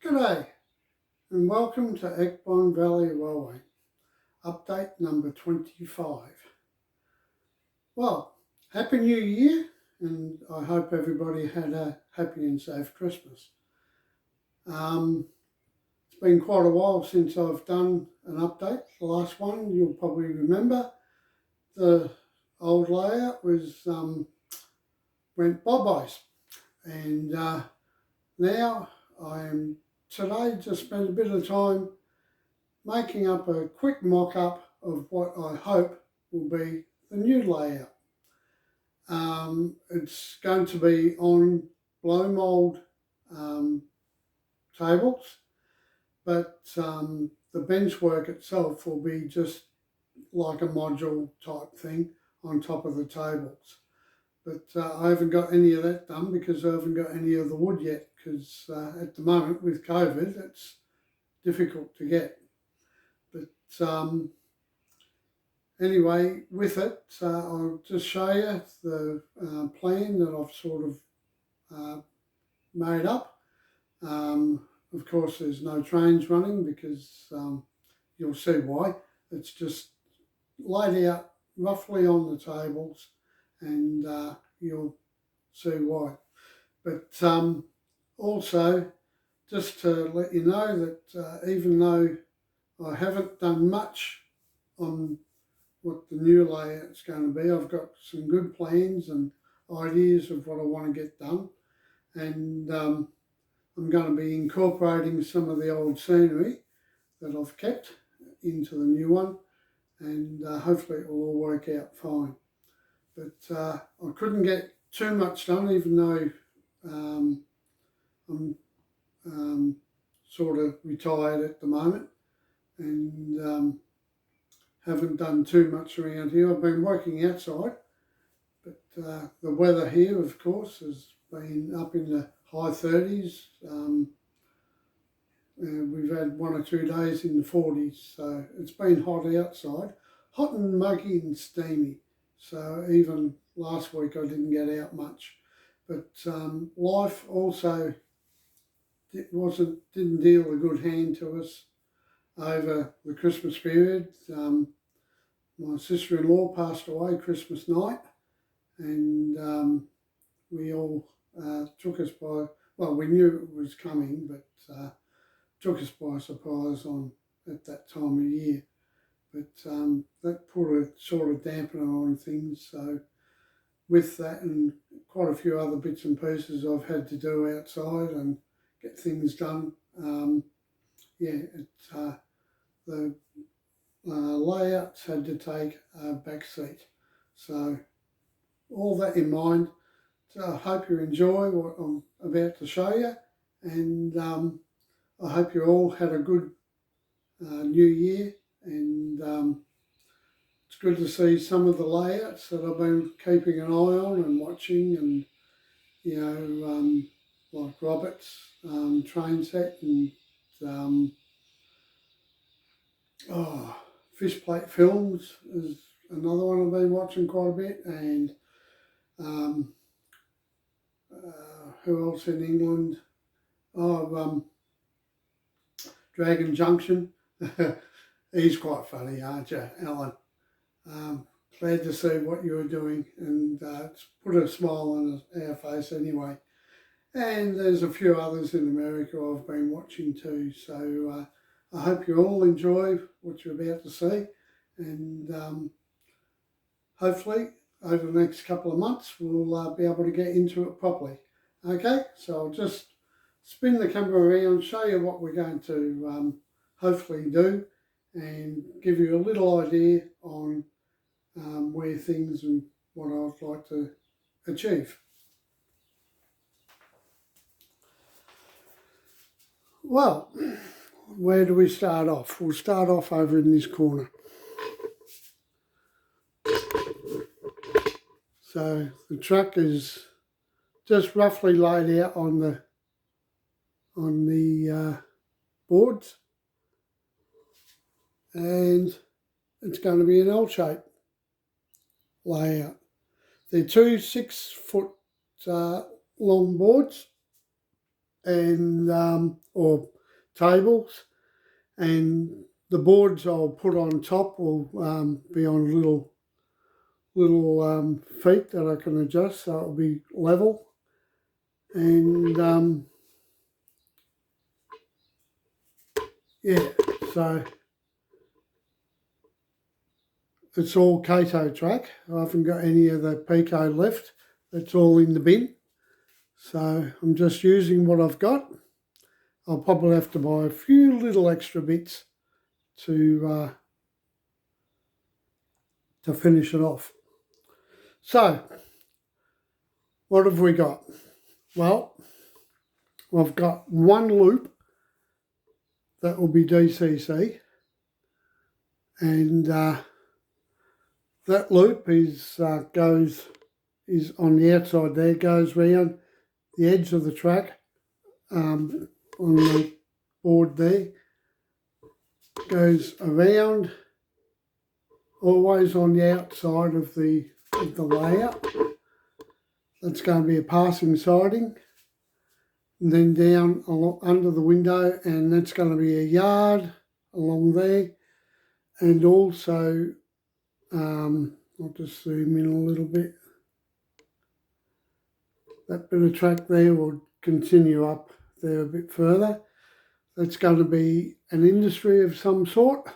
G'day and welcome to Eckbron Valley Railway, update number 25. Well, Happy New Year, and I hope everybody had a happy and safe Christmas. It's been quite a while since I've done an update. The last one, you'll probably remember, the old layout went bye-byes, and now I'm today just spent a bit of time making up a quick mock-up of what I hope will be the new layout. It's going to be on blow mould tables, but the bench work itself will be just like a module type thing on top of the tables. But I haven't got any of that done because I haven't got any of the wood yet, because at the moment with COVID it's difficult to get. But anyway, with it, I'll just show you the plan that I've sort of made up. Of course, there's no trains running because you'll see why. It's just laid out roughly on the tables, and you'll see why. But also, just to let you know that even though I haven't done much on what the new layout's going to be, I've got some good plans and ideas of what I want to get done, and I'm going to be incorporating some of the old scenery that I've kept into the new one, and hopefully it will all work out fine. But I couldn't get too much done, even though I'm sort of retired at the moment, and haven't done too much around here. I've been working outside, but the weather here, of course, has been up in the high 30s. We've had 1 or 2 days in the 40s, so it's been hot outside, hot and muggy and steamy. So even last week I didn't get out much. But life also didn't deal a good hand to us over the Christmas period. My sister-in-law passed away Christmas night, and we all took us by, well, we knew it was coming, but took us by surprise at that time of year. But that put a sort of dampener on things. So with that and quite a few other bits and pieces I've had to do outside and get things done, the layouts had to take a back seat. So all that in mind, so I hope you enjoy what I'm about to show you, and I hope you all had a good new year, and it's good to see some of the layouts that I've been keeping an eye on and watching, and like Robert's train set, and Fish Plate Films is another one I've been watching quite a bit, and who else in England? Dragon Junction. He's quite funny, aren't you, Alan? Glad to see what you're doing, and it's put a smile on our face anyway. And there's a few others in America I've been watching too, so I hope you all enjoy what you're about to see, and hopefully over the next couple of months we'll be able to get into it properly. Okay, so I'll just spin the camera around, show you what we're going to hopefully do, and give you a little idea on where things and what I'd like to achieve. Well, where do we start off? We'll start off over in this corner. So the truck is just roughly laid out on the boards, and it's going to be an L-shape layout. They're 2 6-foot long boards, and or tables, and the boards I'll put on top will be on little feet that I can adjust, so it'll be level. And yeah, so it's all Kato track. I haven't got any of the Pico left. It's all in the bin. So I'm just using what I've got. I'll probably have to buy a few little extra bits to finish it off. So, what have we got? Well, I've got one loop that will be DCC, and that loop is on the outside there, goes round the edge of the track on the board there, goes around, always on the outside of the layout. That's going to be a passing siding, and then down under the window, and that's going to be a yard along there. And also, I'll just zoom in a little bit. That bit of track there will continue up there a bit further. That's going to be an industry of some sort,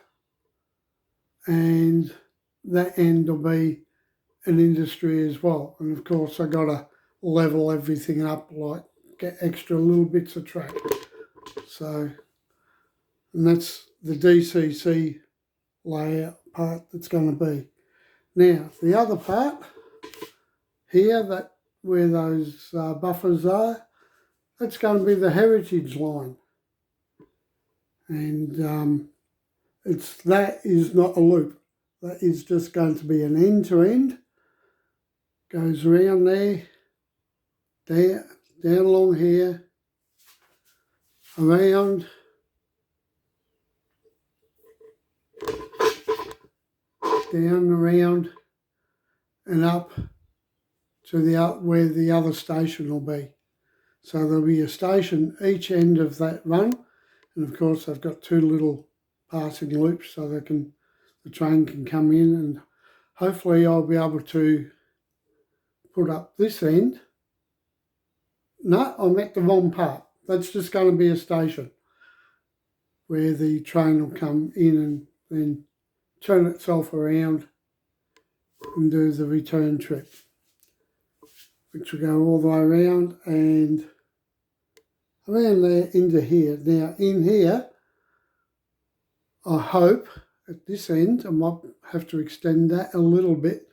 and that end will be an industry as well. And of course I got to level everything up, like get extra little bits of track. So, and that's the DCC layout part that's going to be. Now the other part here, that where those buffers are, that's going to be the heritage line. And that is not a loop. That is just going to be an end to end. Goes around there, down along here, around, down, around, and up to where the other station will be. So there'll be a station each end of that run, and of course I've got two little passing loops so the train can come in, and hopefully I'll be able to put up this end. No, I'm at the wrong part. That's just going to be a station where the train will come in and then turn itself around and do the return trip, which will go all the way around and around there into here. Now in here, I hope at this end, I might have to extend that a little bit.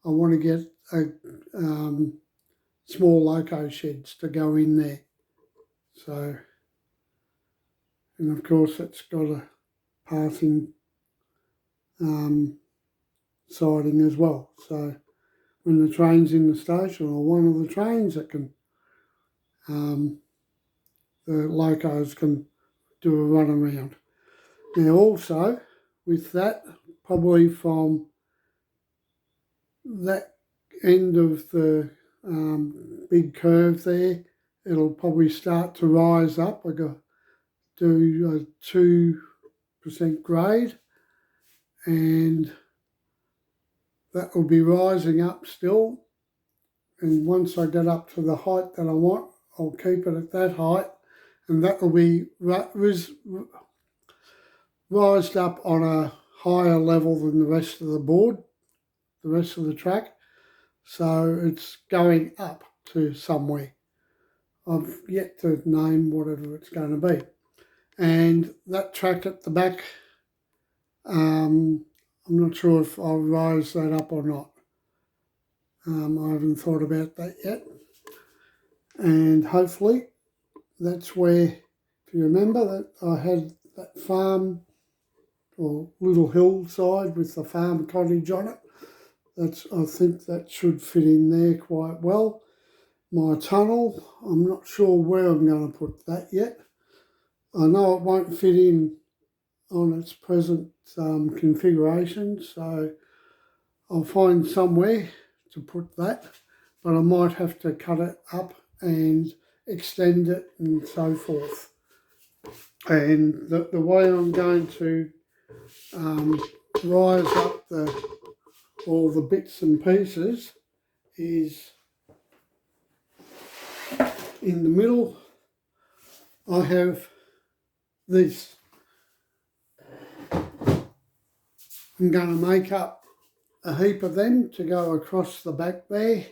I want to get a small loco sheds to go in there. So, and of course it's got a passing siding as well. So when the train's in the station, or one of the trains, that can, the locos can do a run around. Now also with that, probably from that end of the big curve there, it'll probably start to rise up. I got do a 2% grade, and that will be rising up still. And once I get up to the height that I want, I'll keep it at that height, and that will be rised up on a higher level than the rest of the board, the rest of the track. So it's going up to somewhere. I've yet to name whatever it's going to be. And that track at the back, I'm not sure if I'll rise that up or not. I haven't thought about that yet. And hopefully that's where, if you remember that I had that farm or little hillside with the farm cottage on it, I think that should fit in there quite well. My tunnel, I'm not sure where I'm going to put that yet. I know it won't fit in on its present configuration, so I'll find somewhere to put that, but I might have to cut it up and extend it and so forth. And the way I'm going to rise up all the bits and pieces is in the middle I have this. I'm going to make up a heap of them to go across the back there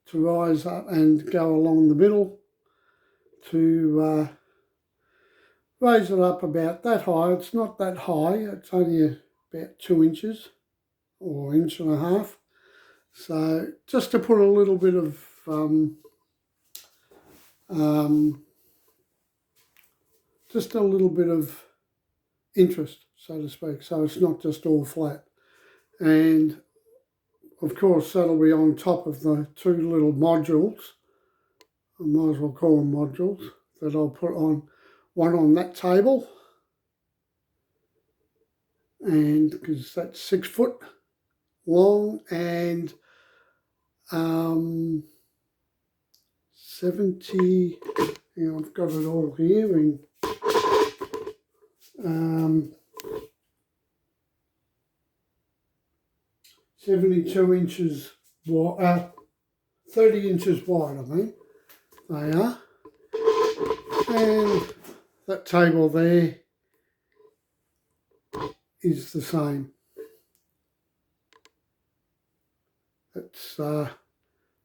to rise up and go along the middle to raise it up about that high. It's not that high, it's only about 2 inches or 1.5 inches. So just to put a little bit of just a little bit of interest, so to speak, so it's not just all flat. And of course that'll be on top of the 2 little modules, I might as well call them modules, that I'll put on, one on that table, and because that's 6 foot long and 70, I've got it all here in 72 inches wide, 30 inches wide, I mean, they are. And that table there is the same. It's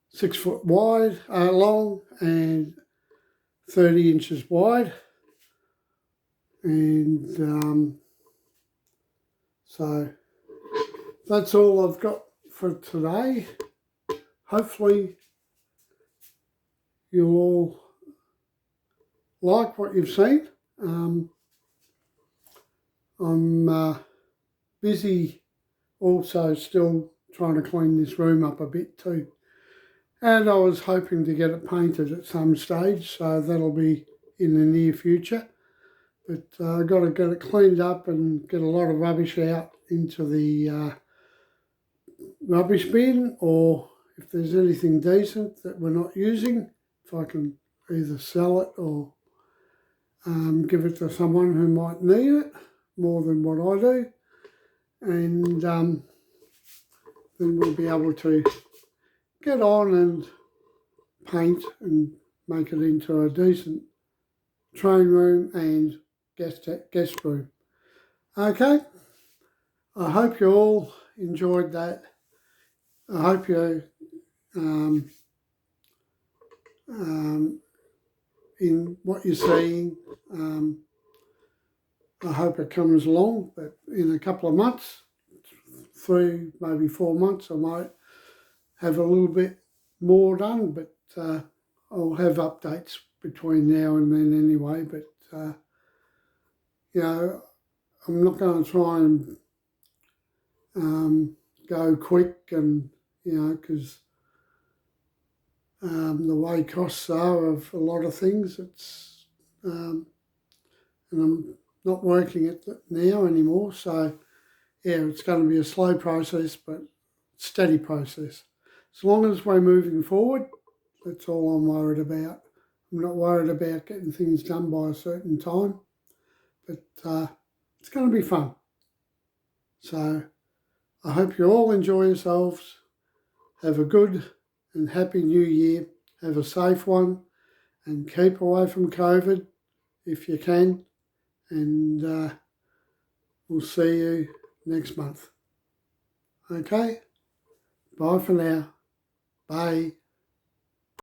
6 foot wide, long, and 30 inches wide. And so that's all I've got for today. Hopefully you'll all like what you've seen. I'm busy also still trying to clean this room up a bit too. And I was hoping to get it painted at some stage, so that'll be in the near future. But I've got to get it cleaned up and get a lot of rubbish out into the rubbish bin, or if there's anything decent that we're not using, if I can either sell it or give it to someone who might need it more than what I do. And then we'll be able to get on and paint and make it into a decent train room and guest room. Okay, I hope you all enjoyed that. I hope you in what you're seeing, I hope it comes along, but in a couple of months, 3, maybe 4 months, I might have a little bit more done, but I'll have updates between now and then anyway. But you know, I'm not going to try and go quick, and because the way costs are of a lot of things, it's and I'm not working it now anymore, so yeah, it's going to be a slow process but steady process. As long as we're moving forward, that's all I'm worried about. I'm not worried about getting things done by a certain time, but it's going to be fun. So I hope you all enjoy yourselves. Have a good and happy new year. Have a safe one and keep away from COVID if you can. And we'll see you next month. Okay? Bye for now. Bye.